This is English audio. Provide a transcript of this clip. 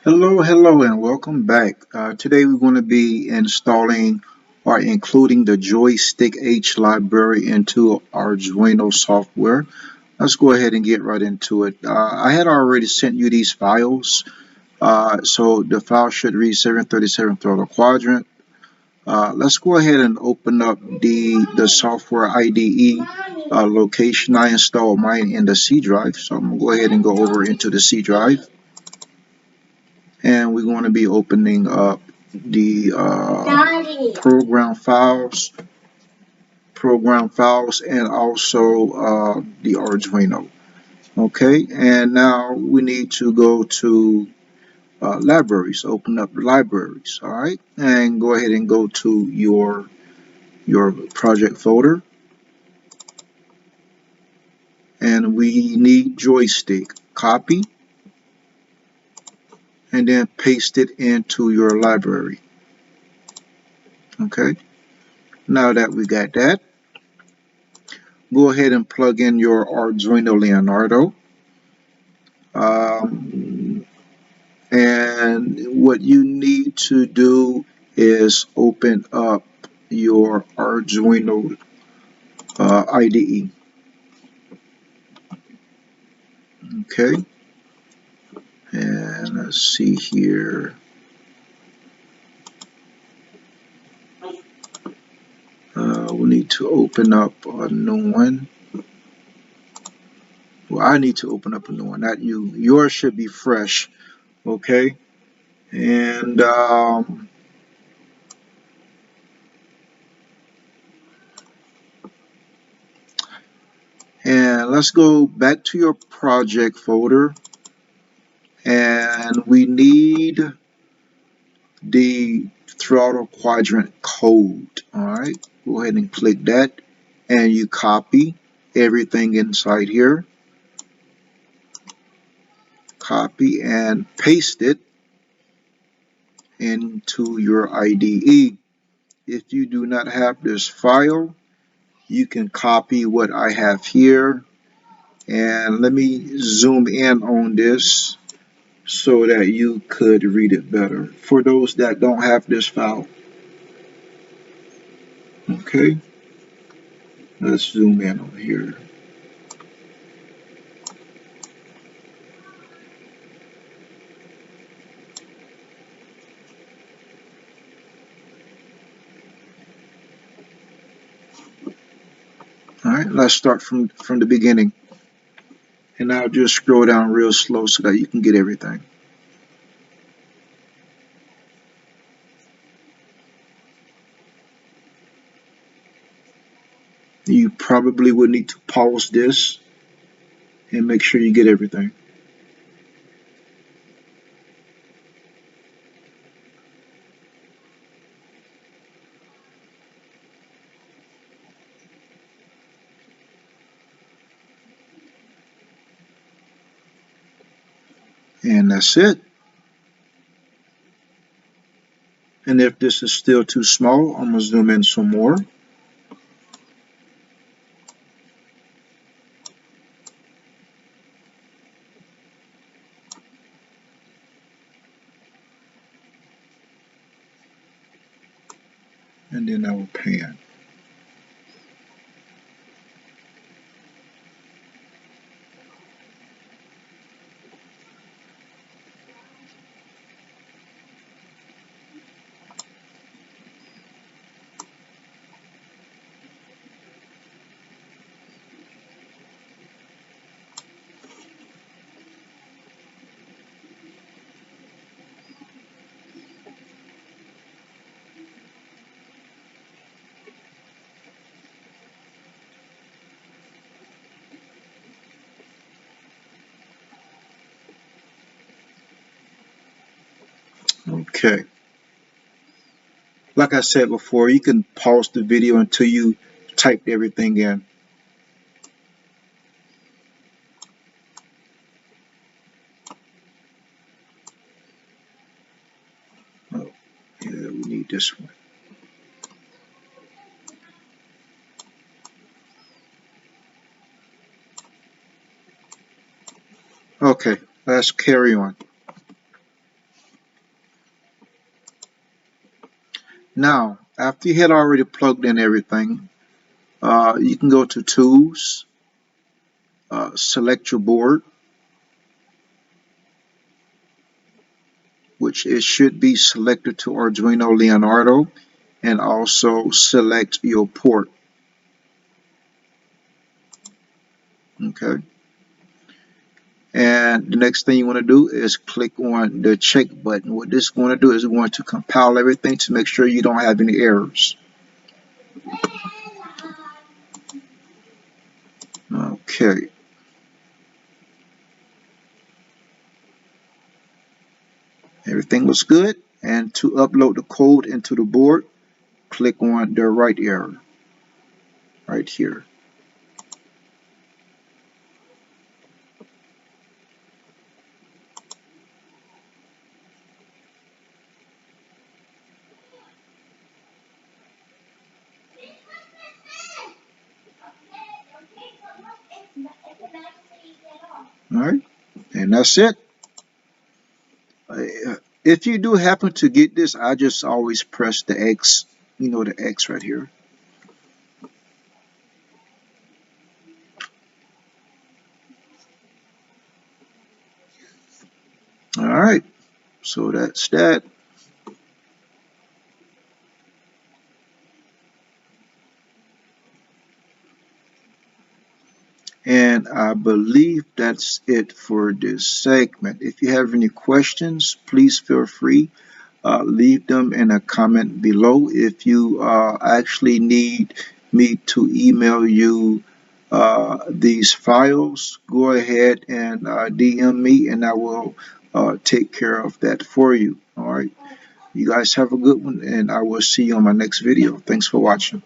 Hello, and welcome back. Today we're going to be installing or including the Joystick H library into Arduino software. Let's go ahead and get right into it. I had already sent you these files, so the file should read 737 throttle quadrant. Let's go ahead and open up the software IDE location. I installed mine in the C drive, so I'm going to go ahead and go over into the C drive. And we're going to be opening up the program files, and also the Arduino. Okay, and now we need to go to libraries. Open up the libraries. All right, and go ahead and go to your project folder, and we need joystick. Copy and then paste it into your library. Okay, now that we got that, go ahead and plug in your Arduino Leonardo. Um, and what you need to do is open up your Arduino IDE. Okay, and let's see here. We need to open up a new one. Well, I need to open up a new one, not you. Yours should be fresh. Okay, and let's go back to your project folder, and we need the throttle quadrant code. All right, go ahead and click that, and you copy everything inside here. Copy and paste it into your IDE. If you do not have this file, you can copy what I have here, and let me zoom in on this so that you could read it better for those that don't have this file. Okay, let's zoom in on here. All right, let's start from the beginning, and I'll just scroll down real slow so that you can get everything. You probably would need to pause this and make sure you get everything. And that's it. And if this is still too small, I'm going to zoom in some more. And then I will pan. Okay. Like I said before, you can pause the video until you typed everything in. Oh, yeah, we need this one. Okay, let's carry on. Now, after you had already plugged in everything, you can go to Tools, select your board, which it should be selected to Arduino Leonardo, and also select your port. Okay. And the next thing you want to do is click on the check button. What this is going to do is going to compile everything to make sure you don't have any errors. Okay. Everything looks good. And to upload the code into the board, click on the right arrow right here. All right. And that's it. If you do happen to get this, I just always press the X, the X right here. All right. So that's that. And I believe that's it for this segment. If you have any questions, please feel free. Leave them in a comment below. If you actually need me to email you these files, go ahead and DM me and I will take care of that for you. All right. You guys have a good one and I will see you on my next video. Thanks for watching.